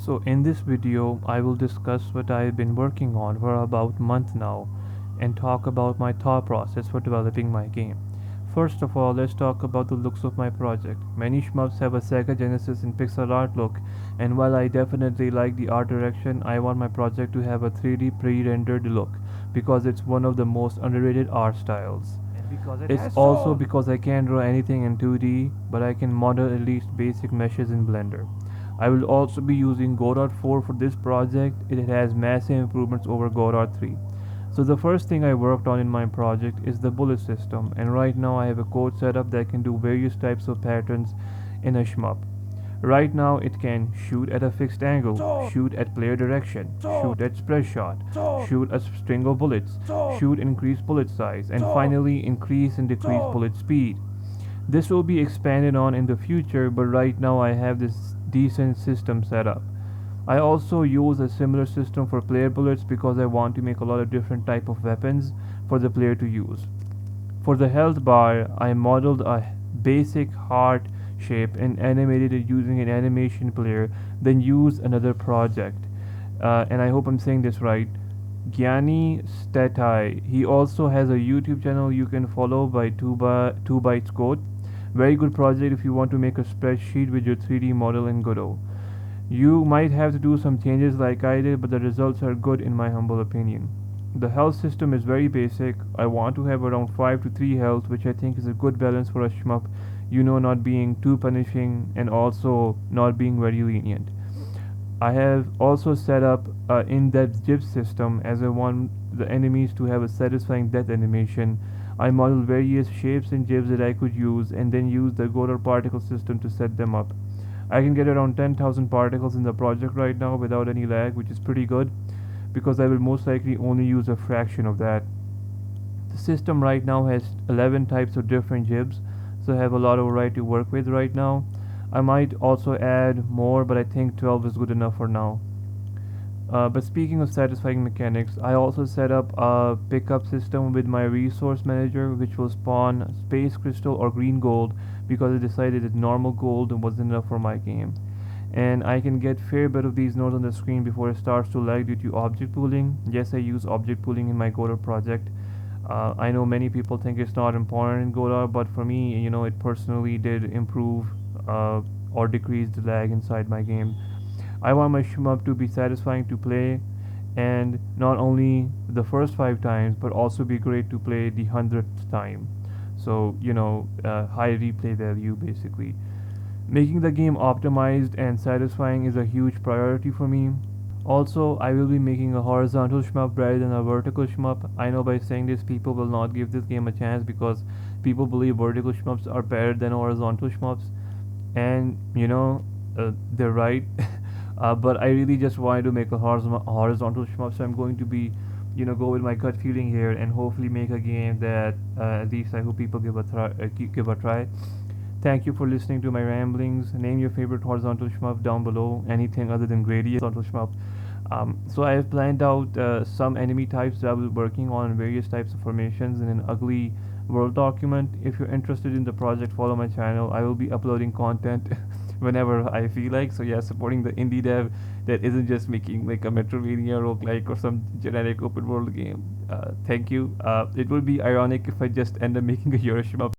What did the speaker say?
So in this video, I will discuss what I've been working on for about a month now and talk about my thought process for developing my game. First of all, let's talk about the looks of my project. Many shmups have a Sega Genesis and pixel art look, and while I definitely like the art direction, I want my project to have a 3D pre-rendered look because it's one of the most underrated art styles. And because it It's has also soul. because I can't draw anything in 2D, but I can model at least basic meshes in Blender. I will also be using Godot 4 for this project. It has massive improvements over Godot 3. So the first thing I worked on in my project is the bullet system, and right now I have a code setup that can do various types of patterns in a shmup. Right now it can shoot at a fixed angle, Soul. shoot at player direction, Soul. shoot at spread shot, Soul. shoot a string of bullets, Soul. shoot increase bullet size, and Soul. finally increase and decrease Soul. bullet speed. This will be expanded on in the future, but right now I have this decent system set up. I also use a similar system for player bullets because I want to make a lot of different type of weapons for the player to use. For the health bar, I modeled a basic heart shape and animated it using an animation player, then used another project. And I hope I'm saying this right. Gyani Statai. He also has a YouTube channel you can follow by 2 bytes code. Very good project if you want to make a spreadsheet with your 3D model in Godot. You might have to do some changes like I did, but the results are good in my humble opinion. The health system is very basic. I want to have around 5 to 3 health, which I think is a good balance for a shmup, not being too punishing and also not being very lenient. I have also set up an in-depth GIF system as I want the enemies to have a satisfying death animation. I modeled various shapes and GIFs that I could use and then used the Godot particle system to set them up. I can get around 10,000 particles in the project right now without any lag, which is pretty good because I will most likely only use a fraction of that. The system right now has 11 types of different jibs, so I have a lot of variety to work with right now. I might also add more, but I think 12 is good enough for now. But speaking of satisfying mechanics, I also set up a pickup system with my resource manager which will spawn space crystal or green gold because I decided that normal gold wasn't enough for my game. And I can get fair bit of these nodes on the screen before it starts to lag due to object pooling. Yes, I use object pooling in my Godot project. I know many people think it's not important in Godot, but for me, it personally did improve uh, or decrease the lag inside my game. I want my shmup to be satisfying to play, and not only the first 5 times, but also be great to play the 100th time. So, high replay value basically. Making the game optimized and satisfying is a huge priority for me. Also, I will be making a horizontal shmup rather than a vertical shmup. I know by saying this, people will not give this game a chance because people believe vertical shmups are better than horizontal shmups, and they're right. But I really just wanted to make a horizontal shmup, so I'm going to be, go with my gut feeling here and hopefully make a game that at least I hope people give a try. Thank you for listening to my ramblings. Name your favorite horizontal shmup down below. Anything other than Grady horizontal shmup. So I have planned out some enemy types that I will be working on various types of formations in an ugly world document. If you're interested in the project, follow my channel. I will be uploading content whenever I feel like. So yeah, supporting the indie dev that isn't just making like a Metroidvania roguelike or some generic open world game. Thank you. It would be ironic if I just end up making a Euro shmup